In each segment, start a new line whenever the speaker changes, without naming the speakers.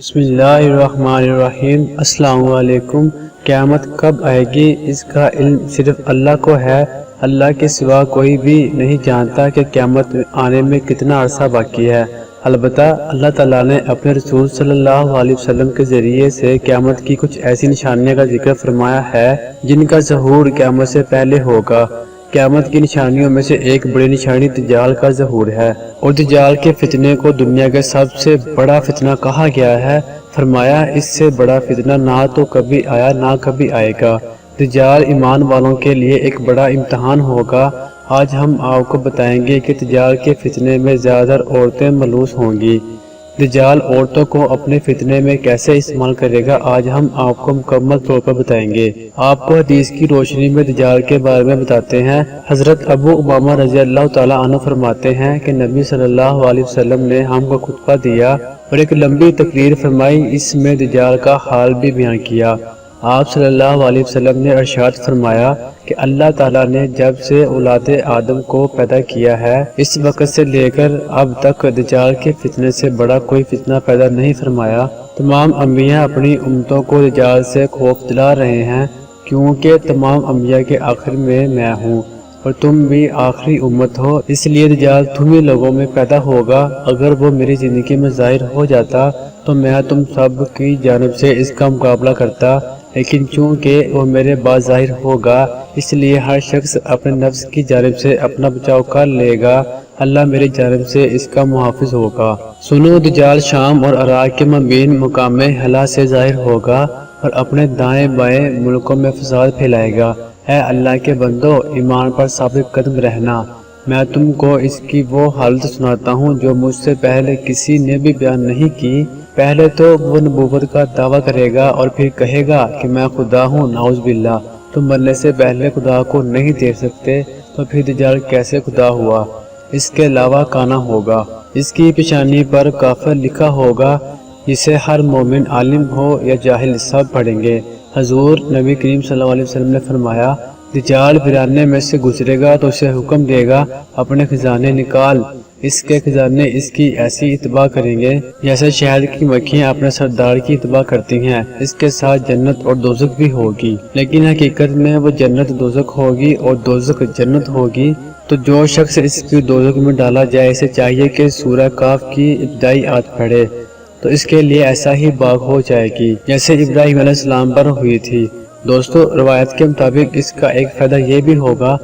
بسم اللہ الرحمن الرحیم۔ السلام علیکم۔ قیامت کب آئے گی اس کا علم صرف اللہ کو ہے۔ اللہ کے سوا کوئی بھی نہیں جانتا کہ قیامت آنے میں کتنا عرصہ باقی ہے۔ البتہ اللہ تعالیٰ نے اپنے رسول صلی اللہ علیہ وسلم کے ذریعے سے قیامت کی کچھ ایسی نشانیوں کا ذکر فرمایا ہے جن کا ظہور قیامت سے پہلے ہوگا۔ قیامت کی نشانیوں میں سے ایک بڑی نشانی دجال کا ظہور ہے، اور دجال کے فتنے کو دنیا کا سب سے بڑا فتنہ کہا گیا ہے۔ فرمایا اس سے بڑا فتنہ نہ تو کبھی آیا نہ کبھی آئے گا۔ دجال ایمان والوں کے لیے ایک بڑا امتحان ہوگا۔ آج ہم آپ کو بتائیں گے کہ دجال کے فتنے میں زیادہ تر عورتیں ملوث ہوں گی۔ دجال عورتوں کو اپنے فتنے میں کیسے استعمال کرے گا، آج ہم آپ کو مکمل طور پر بتائیں گے۔ آپ کو حدیث کی روشنی میں دجال کے بارے میں بتاتے ہیں۔ حضرت ابو امامہ رضی اللہ تعالیٰ عنہ فرماتے ہیں کہ نبی صلی اللہ علیہ وسلم نے ہم کو خطبہ دیا اور ایک لمبی تقریر فرمائی، اس میں دجال کا حال بھی بیان کیا۔ آپ صلی اللہ علیہ وسلم نے ارشاد فرمایا کہ اللہ تعالیٰ نے جب سے اولاد آدم کو پیدا کیا ہے اس وقت سے لے کر اب تک دجال کے فتنے سے بڑا کوئی فتنہ پیدا نہیں فرمایا۔ تمام انبیاء اپنی امتوں کو دجال سے خوف دلا رہے ہیں، کیونکہ تمام انبیاء کے آخر میں ہوں اور تم بھی آخری امت ہو، اس لیے دجال تمہیں لوگوں میں پیدا ہوگا۔ اگر وہ میری زندگی میں ظاہر ہو جاتا تو میں تم سب کی جانب سے اس کا مقابلہ کرتا، لیکن چونکہ وہ میرے بعد ظاہر ہوگا اس لیے ہر شخص اپنے نفس کی جانب سے اپنا بچاؤ کر لے گا، اللہ میری جانب سے اس کا محافظ ہوگا۔ سنو، دجال شام اور عراق کے مابین مقام حلا سے ظاہر ہوگا اور اپنے دائیں بائیں ملکوں میں فساد پھیلائے گا۔ اے اللہ کے بندو، ایمان پر ثابت قدم رہنا۔ میں تم کو اس کی وہ حالت سناتا ہوں جو مجھ سے پہلے کسی نے بھی بیان نہیں کی۔ پہلے تو وہ نبوت کا دعویٰ کرے گا اور پھر کہے گا کہ میں خدا ہوں، نعوذ باللہ۔ تم مرنے سے پہلے خدا کو نہیں دیکھ سکتے تو پھر دجال کیسے خدا ہوا؟ اس کے علاوہ کانا ہوگا، اس کی پیشانی پر کافر لکھا ہوگا، جسے ہر مومن عالم ہو یا جاہل سب پڑھیں گے۔ حضور نبی کریم صلی اللہ علیہ وسلم نے فرمایا، دجال ویرانے میں سے گزرے گا تو اسے حکم دے گا اپنے خزانے نکال۔ اس کے خزانے اس کی ایسی اتباع کریں گے جیسے شہد کی مکھیاں اپنے سردار کی اتباع کرتی ہیں۔ اس کے ساتھ جنت اور دوزخ بھی ہوگی، لیکن حقیقت میں وہ جنت دوزخ ہوگی اور دوزخ جنت ہوگی۔ تو جو شخص اس کی دوزخ میں ڈالا جائے اسے چاہیے کہ سورہ کاف کی ابتدائی آیت پڑھے، تو اس کے لیے ایسا ہی باغ ہو جائے گی جیسے ابراہیم علیہ السلام پر ہوئی تھی۔ دوستو، روایت کے مطابق اس کا ایک فائدہ یہ بھی ہوگا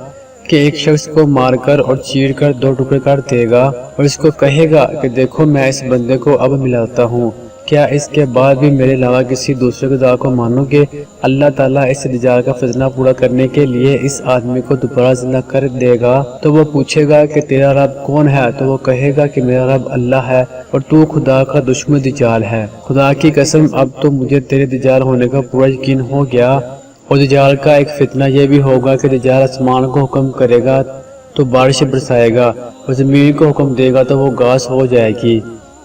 کہ ایک شخص کو مار کر اور چیر کر دو ٹکڑے کر دے گا اور اس کو کہے گا کہ دیکھو میں اس بندے کو اب ملاتا ہوں، کیا اس کے بعد بھی میرے علاوہ کسی دوسرے خدا کو مانو گے؟ اللہ تعالیٰ اس دجال کا فتنہ پورا کرنے کے لیے اس آدمی کو دوبارہ زندہ کر دے گا۔ تو وہ پوچھے گا کہ تیرا رب کون ہے؟ تو وہ کہے گا کہ میرا رب اللہ ہے اور تو خدا کا دشمن دجال ہے۔ خدا کی قسم، اب تو مجھے تیرے دجال ہونے کا پورا یقین ہو گیا۔ اور دجال کا ایک فتنہ یہ بھی ہوگا کہ دجال آسمان کو حکم کرے گا تو بارش برسائے گا اور زمین کو حکم دے گا تو وہ گھاس ہو جائے گی،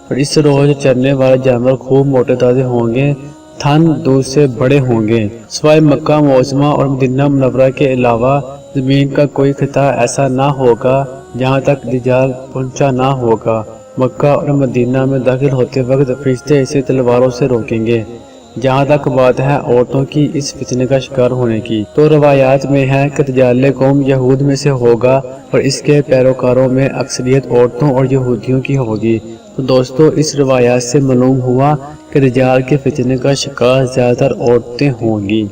اور اس روز چرنے والے جانور خوب موٹے تازے ہوں گے، تھن دودھ سے بڑے ہوں گے۔ سوائے مکہ معظمہ اور مدینہ منورہ کے علاوہ زمین کا کوئی خطہ ایسا نہ ہوگا جہاں تک دجال پہنچا نہ ہوگا۔ مکہ اور مدینہ میں داخل ہوتے وقت فرشتے اسے تلواروں سے روکیں گے۔ جہاں تک بات ہے عورتوں کی اس فتنے کا شکار ہونے کی، تو روایات میں ہے کہ دجال قوم یہود میں سے ہوگا اور اس کے پیروکاروں میں اکثریت عورتوں اور یہودیوں کی ہوگی۔ تو دوستو، اس روایات سے معلوم ہوا کہ دجال کے فتنے کا شکار زیادہ تر عورتیں ہوں گی۔